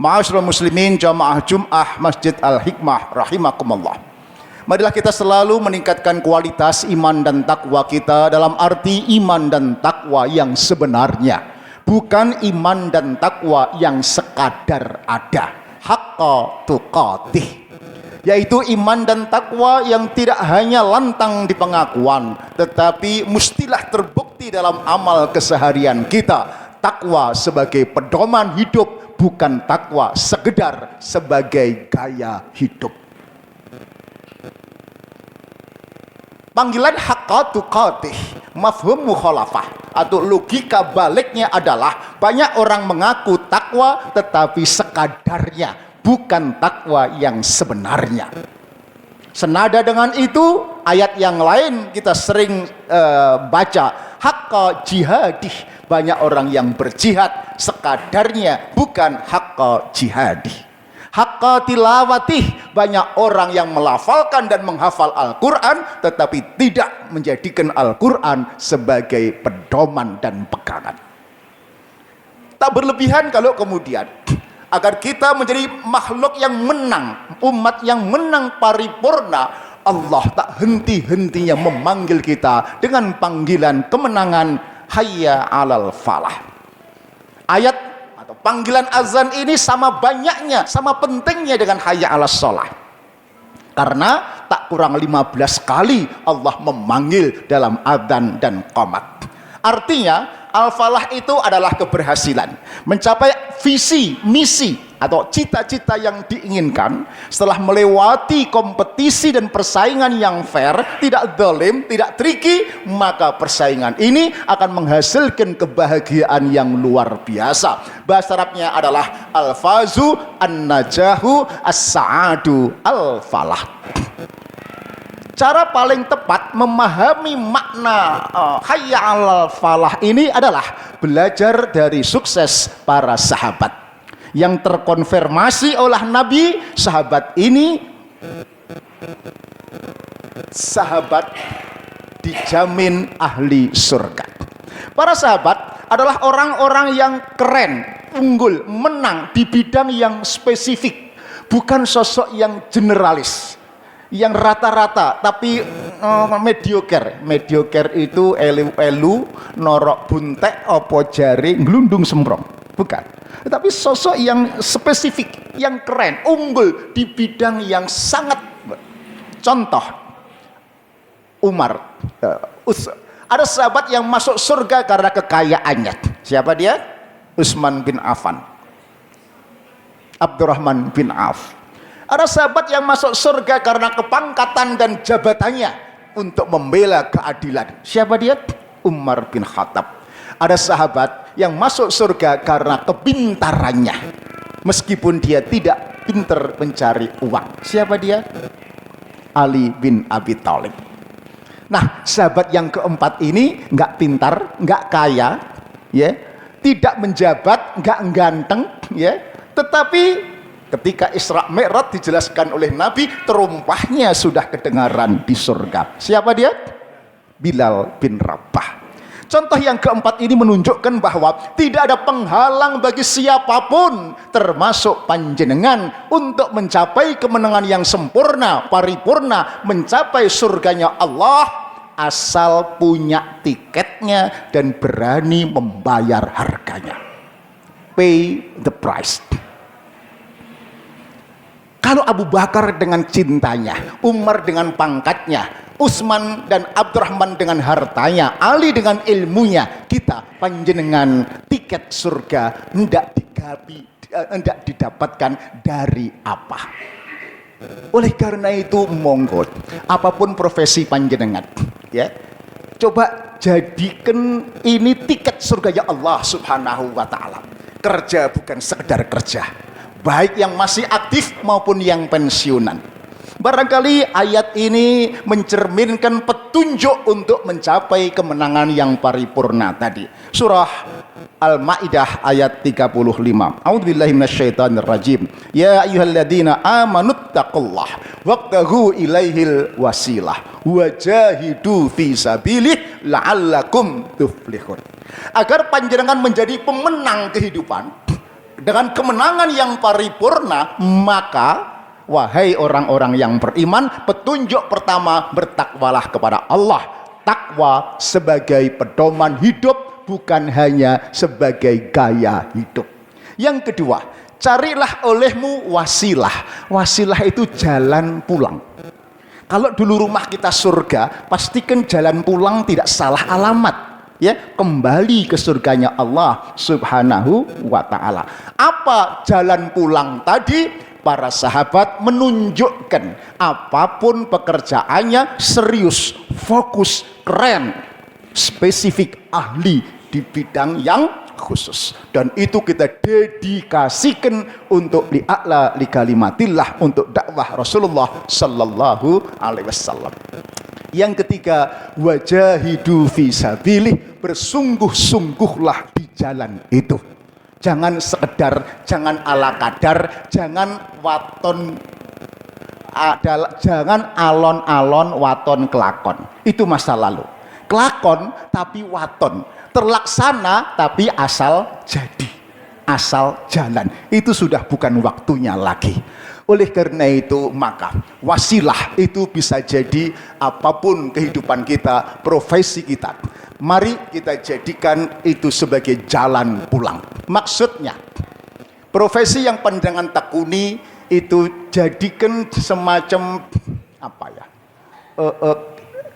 Ma'asyiral muslimin jamaah Jum'ah Masjid Al-Hikmah rahimakumullah. Marilah kita selalu meningkatkan kualitas iman dan takwa kita, dalam arti iman dan takwa yang sebenarnya, bukan iman dan takwa yang sekadar ada, haqqa tuqatih, yaitu iman dan takwa yang tidak hanya lantang di pengakuan, tetapi mestilah terbukti dalam amal keseharian kita. Takwa sebagai pedoman hidup, bukan takwa sekedar sebagai gaya hidup. Panggilan haqqa tuqatih, mafhum mukhalafah atau logika baliknya adalah banyak orang mengaku takwa tetapi sekadarnya, bukan takwa yang sebenarnya. Senada dengan itu, ayat yang lain kita sering baca, haqqa jihadih, banyak orang yang berjihad sekadarnya, bukan haqqa jihadih. Haqqa tilawatih, banyak orang yang melafalkan dan menghafal Al-Quran tetapi tidak menjadikan Al-Quran sebagai pedoman dan pegangan. Tak berlebihan kalau kemudian agar kita menjadi makhluk yang menang, umat yang menang paripurna, Allah tak henti-hentinya memanggil kita dengan panggilan kemenangan, hayya alal falah. Ayat atau panggilan azan ini sama banyaknya, sama pentingnya dengan hayya alas sholah, karena tak kurang 15 kali Allah memanggil dalam adzan dan qomat. Artinya al-falah itu adalah keberhasilan, mencapai visi, misi atau cita-cita yang diinginkan setelah melewati kompetisi dan persaingan yang fair, tidak zalim, tidak tricky, maka persaingan ini akan menghasilkan kebahagiaan yang luar biasa. Bahasa Arabnya adalah al-fazu an-najahu as-sa'adu al-falah. Cara paling tepat memahami makna hayya alal falah ini adalah belajar dari sukses para sahabat yang terkonfirmasi oleh Nabi. Sahabat ini sahabat dijamin ahli surga. Para sahabat adalah orang-orang yang keren, unggul, menang di bidang yang spesifik, bukan sosok yang generalis, yang rata-rata tapi mediocre. Mediocre itu elu-elu, norok buntek, opo jari, ngelundung semprong, bukan. Tetapi sosok yang spesifik, yang keren, unggul di bidang yang sangat. Contoh Umar, ada sahabat yang masuk surga karena kekayaannya. Siapa dia? Utsman bin Affan, Abdurrahman bin Auf. Ada sahabat yang masuk surga karena kepangkatan dan jabatannya untuk membela keadilan. Siapa dia? Umar bin Khattab. Ada sahabat yang masuk surga karena kepintarannya, meskipun dia tidak pintar mencari uang. Siapa dia? Ali bin Abi Thalib. Nah, sahabat yang keempat ini nggak pintar, nggak kaya, ya, tidak menjabat, nggak ganteng, ya, tetapi ketika Isra Mi'raj dijelaskan oleh Nabi, terumpahnya sudah kedengaran di surga. Siapa dia? Bilal bin Rabah. Contoh yang keempat ini menunjukkan bahwa tidak ada penghalang bagi siapapun, termasuk panjenengan, untuk mencapai kemenangan yang sempurna, paripurna, mencapai surganya Allah, asal punya tiketnya dan berani membayar harganya. Pay the price. Kalau Abu Bakar dengan cintanya, Umar dengan pangkatnya, Utsman dan Abdurrahman dengan hartanya, Ali dengan ilmunya, kita panjenengan tiket surga hendak didapatkan dari apa? Oleh karena itu, monggo, apapun profesi panjenengan, ya, coba jadikan ini tiket surga ya Allah Subhanahu wa Ta'ala. Kerja bukan sekedar kerja, baik yang masih aktif maupun yang pensiunan. Barangkali ayat ini mencerminkan petunjuk untuk mencapai kemenangan yang paripurna tadi. Surah Al-Maidah ayat 35. A'udzubillahi minasyaitonir rajim. Ya ayyuhalladzina amanuttaqullah wabtaghu ilaihil wasilah wajahidu fi sabilih la'allakum tuflihun. Agar panjenengan menjadi pemenang kehidupan, dengan kemenangan yang paripurna, maka wahai orang-orang yang beriman, petunjuk pertama, bertakwalah kepada Allah. Takwa sebagai pedoman hidup, bukan hanya sebagai gaya hidup. Yang kedua, carilah olehmu wasilah. Wasilah itu jalan pulang. Kalau dulu rumah kita surga, pastikan jalan pulang tidak salah alamat. Ya, kembali ke surganya Allah Subhanahu wa ta'ala. Apa jalan pulang tadi? Para sahabat menunjukkan apapun pekerjaannya serius, fokus, keren, spesifik, ahli di bidang yang khusus, dan itu kita dedikasikan untuk li'a'la li kalimatillah, untuk dakwah Rasulullah sallallahu alaihi wasallam. Yang ketiga, wajahidu fi sabilih, bersungguh-sungguhlah di jalan itu. Jangan sekedar, jangan ala kadar, jangan waton jangan alon-alon waton kelakon. Itu masa lalu. Kelakon tapi waton, terlaksana tapi asal jadi, asal jalan. Itu sudah bukan waktunya lagi. Oleh karena itu, maka wasilah itu bisa jadi apapun kehidupan kita, profesi kita. Mari kita jadikan itu sebagai jalan pulang. Maksudnya, profesi yang pandangan tekuni itu jadikan semacam apa ya,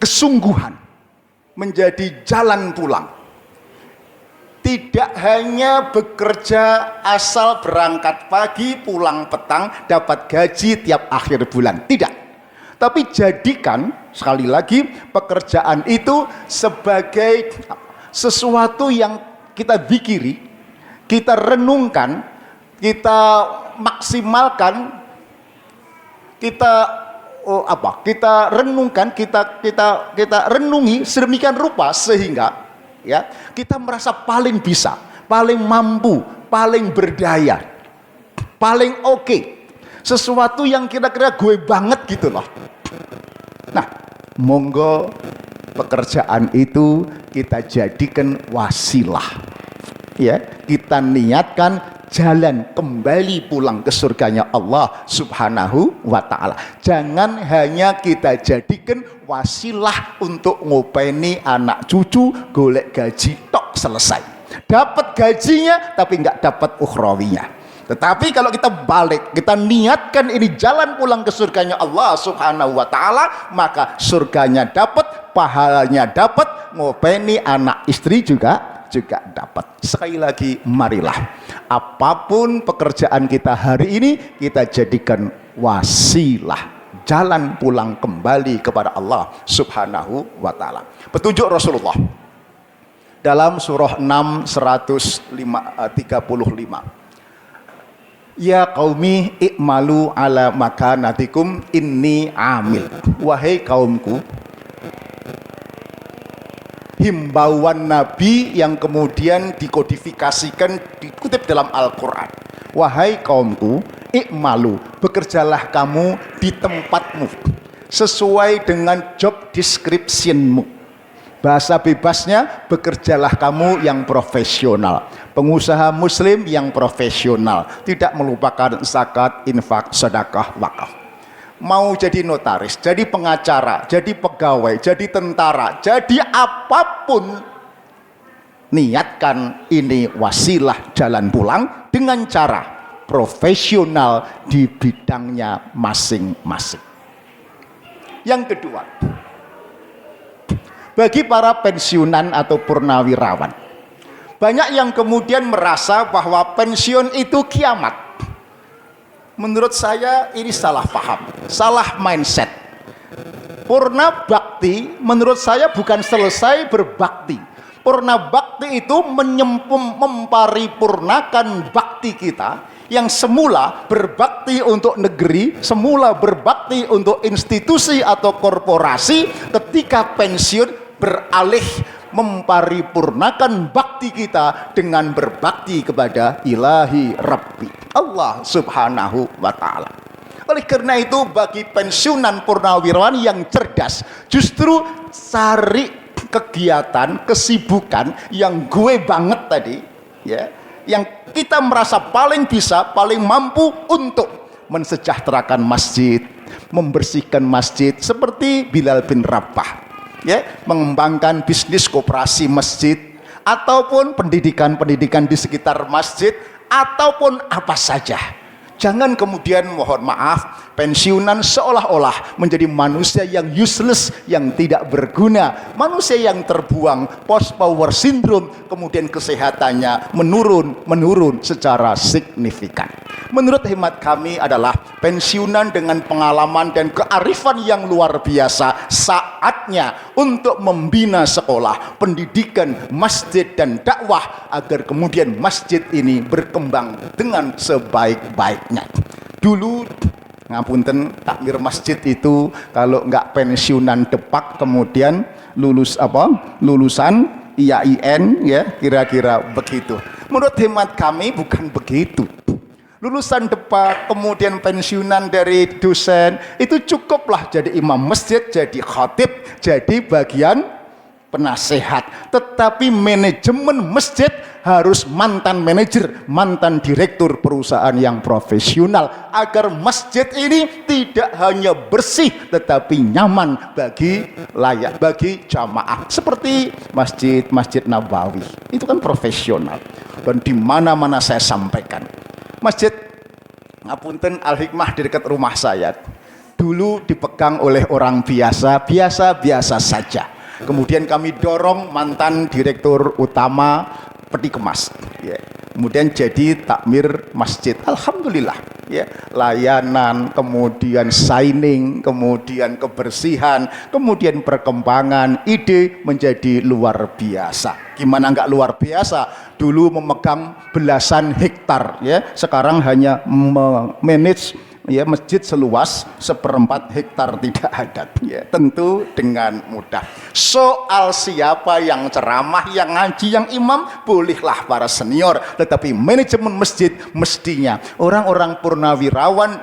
kesungguhan menjadi jalan pulang. Tidak hanya bekerja asal berangkat pagi pulang petang dapat gaji tiap akhir bulan, tidak. Tapi jadikan sekali lagi pekerjaan itu sebagai sesuatu yang kita pikiri, kita renungkan, kita maksimalkan, kita renungkan, kita renungi sedemikian rupa sehingga ya kita merasa paling bisa, paling mampu, paling berdaya, paling oke. Sesuatu yang kira-kira gue banget gitu loh. Nah, monggo pekerjaan itu kita jadikan wasilah. Ya, kita niatkan jalan kembali pulang ke surganya Allah Subhanahu wa ta'ala. Jangan hanya kita jadikan wasilah untuk ngopeni anak cucu, golek gaji tok selesai. Dapat gajinya tapi nggak dapat ukhrawinya. Tetapi kalau kita balik, kita niatkan ini jalan pulang ke surganya Allah Subhanahu wa ta'ala, maka surganya dapat, pahalanya dapat, ngopeni anak istri juga dapat. Sekali lagi, marilah apapun pekerjaan kita hari ini, kita jadikan wasilah, jalan pulang kembali kepada Allah Subhanahu wa ta'ala. Petunjuk Rasulullah dalam surah 6 135, ya qaumi i'malu ala makanatikum inni amil. Wahai kaumku, himbauan Nabi yang kemudian dikodifikasikan, dikutip dalam Al-Quran. Wahai kaumku, i'malu, bekerjalah kamu di tempatmu sesuai dengan job descriptionmu. Bahasa bebasnya, bekerjalah kamu yang profesional. Pengusaha muslim yang profesional, tidak melupakan zakat, infak, sedekah, wakaf. Mau jadi notaris, jadi pengacara, jadi pegawai, jadi tentara, jadi apapun, niatkan ini wasilah jalan pulang dengan cara profesional di bidangnya masing-masing. Yang kedua, bagi para pensiunan atau purnawirawan, banyak yang kemudian merasa bahwa pensiun itu kiamat. Menurut saya ini salah paham, salah mindset. Purna bakti menurut saya bukan selesai berbakti. Purna bakti itu memparipurnakan bakti kita yang semula berbakti untuk negeri, semula berbakti untuk institusi atau korporasi, ketika pensiun beralih memparipurnakan bakti kita dengan berbakti kepada ilahi Rabbi Allah Subhanahu wa ta'ala. Oleh karena itu, bagi pensiunan purnawirawan yang cerdas, justru cari kegiatan, kesibukan yang gue banget tadi, ya, yang kita merasa paling bisa, paling mampu untuk mensejahterakan masjid, membersihkan masjid, seperti Bilal bin Rabah, ya, mengembangkan bisnis koperasi masjid, ataupun pendidikan-pendidikan di sekitar masjid, ataupun apa saja. Jangan kemudian, mohon maaf, pensiunan seolah-olah menjadi manusia yang useless, yang tidak berguna, manusia yang terbuang, post power syndrome, kemudian kesehatannya menurun secara signifikan. Menurut hemat kami adalah pensiunan dengan pengalaman dan kearifan yang luar biasa, saatnya untuk membina sekolah, pendidikan, masjid dan dakwah agar kemudian masjid ini berkembang dengan sebaik-baiknya. Dulu ngapunten, takmir masjid itu kalau nggak pensiunan depak kemudian lulusan IAIN, ya, kira-kira begitu. Menurut hemat kami bukan begitu. Lulusan depak kemudian pensiunan dari dosen itu cukuplah jadi imam masjid, jadi khatib, jadi bagian penasehat. Tetapi manajemen masjid harus mantan manajer, mantan direktur perusahaan yang profesional, agar masjid ini tidak hanya bersih tetapi nyaman bagi layak, bagi jamaah. Seperti Masjid Nabawi itu kan profesional, dan di mana-mana saya sampaikan, Masjid ngapunten Al-Hikmah di dekat rumah saya dulu dipegang oleh orang biasa saja. Kemudian kami dorong mantan direktur utama peti kemas, ya, kemudian jadi takmir masjid. Alhamdulillah, ya, layanan, kemudian signing, kemudian kebersihan, kemudian perkembangan ide menjadi luar biasa. Gimana nggak luar biasa? Dulu memegang belasan hektar, ya, sekarang hanya manage, ya, masjid seluas 1/4 hektar tidak ada, ya, tentu dengan mudah. Soal siapa yang ceramah, yang ngaji, yang imam, bolehlah para senior, tetapi manajemen masjid mestinya orang-orang purnawirawan,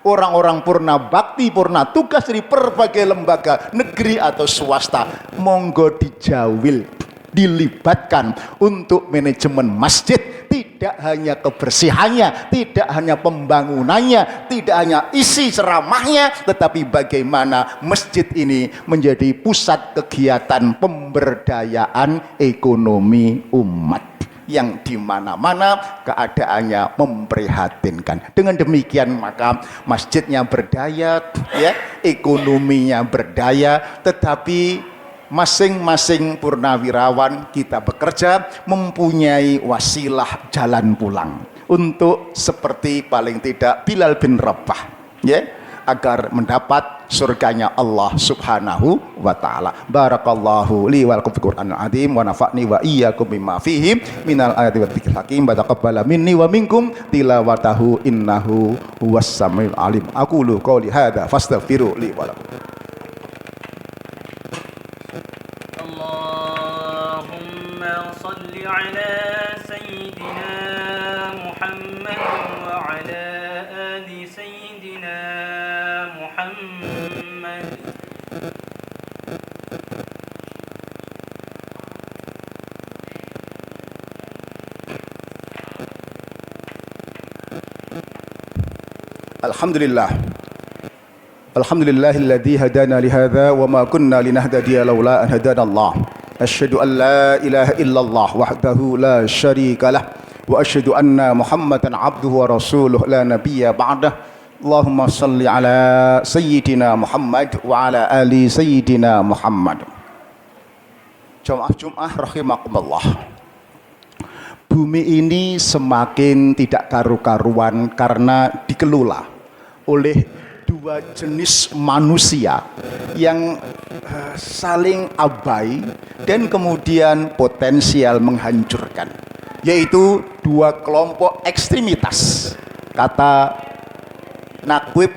orang-orang purna bakti, purna tugas dari berbagai lembaga negeri atau swasta, monggo dijawil, dilibatkan untuk manajemen masjid. Tidak hanya kebersihannya, tidak hanya pembangunannya, tidak hanya isi ceramahnya, tetapi bagaimana masjid ini menjadi pusat kegiatan pemberdayaan ekonomi umat yang di mana-mana keadaannya memprihatinkan. Dengan demikian maka masjidnya berdaya, ya, ekonominya berdaya, tetapi masing-masing purnawirawan kita bekerja mempunyai wasilah jalan pulang untuk seperti paling tidak Bilal bin Rabah, ya, agar mendapat surganya Allah Subhanahu wa taala. Barakallahu li wa lakum fil Qur'anil azim wa nafa'ni wa iyyakum bima fihi minal ayati wa dzikril hakim. Wa taqabbala minni wa minkum tilawatahu innahu huwas samiul alim. Aqulu qouli hadza fastaghfiru li wa lakum. صل على سيدنا محمد وعلى آل سيدنا محمد. Alhamdulillahilladzi hadana lihadza wa ma kunna linahtadiya laula an hadana Allah. Asyhadu an la ilaha illallah wahdahu la syarika lah wa asyhadu anna Muhammadan abduhu wa rasuluh la nabiyya ba'dah. Allahumma salli ala sayyidina Muhammad wa ala ali sayyidina Muhammad. Jamaah rahimakumullah. Bumi ini semakin tidak karu-karuan karena dikelola oleh dua jenis manusia yang saling abai dan kemudian potensial menghancurkan, yaitu dua kelompok ekstremitas. Kata Naquib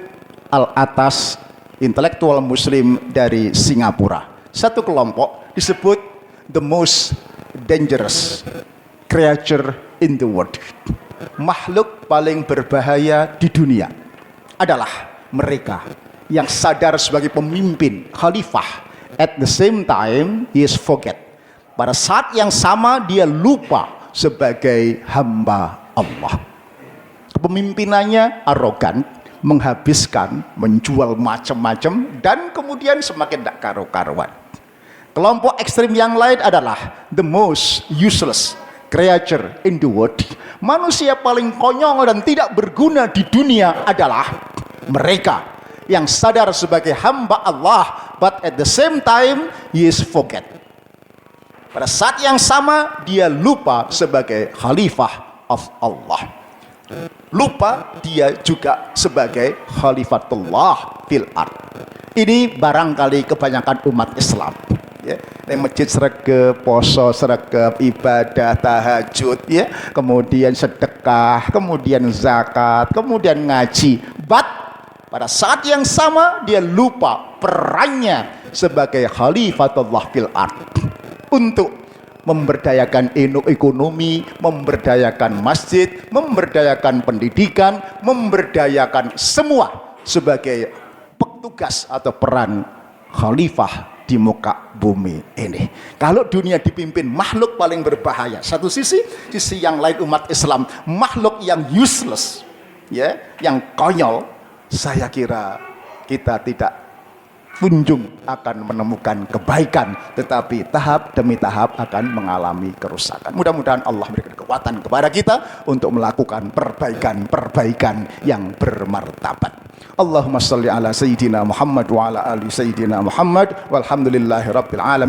Al-Atas, intelektual muslim dari Singapura, satu kelompok disebut the most dangerous creature in the world. Makhluk paling berbahaya di dunia adalah mereka yang sadar sebagai pemimpin khalifah, at the same time he is forget. Pada saat yang sama dia lupa sebagai hamba Allah. Kepemimpinannya arogan, menghabiskan, menjual macam-macam, dan kemudian semakin tidak karu-karuan. Kelompok ekstrim yang lain adalah the most useless creature in the world. Manusia paling konyol dan tidak berguna di dunia adalah mereka yang sadar sebagai hamba Allah, but at the same time he is forget. Pada saat yang sama dia lupa sebagai khalifah of Allah. Lupa dia juga sebagai khalifatullah fil ard. Ini barangkali kebanyakan umat Islam. Ya, di masjid sregep, poso sregep, ibadah tahajud, ya, kemudian sedekah, kemudian zakat, kemudian ngaji. But pada saat yang sama dia lupa perannya sebagai khalifatullah fil ard untuk memberdayakan ekonomi, memberdayakan masjid, memberdayakan pendidikan, memberdayakan semua sebagai petugas atau peran khalifah di muka bumi ini. Kalau dunia dipimpin makhluk paling berbahaya satu sisi yang lain umat Islam makhluk yang useless, ya, yang konyol. Saya kira kita tidak kunjung akan menemukan kebaikan, tetapi tahap demi tahap akan mengalami kerusakan. Mudah-mudahan Allah memberikan kekuatan kepada kita untuk melakukan perbaikan yang bermartabat. Allahumma shalli ala sayyidina Muhammad wa ala ali sayyidina Muhammad walhamdulillahi rabbil alamin.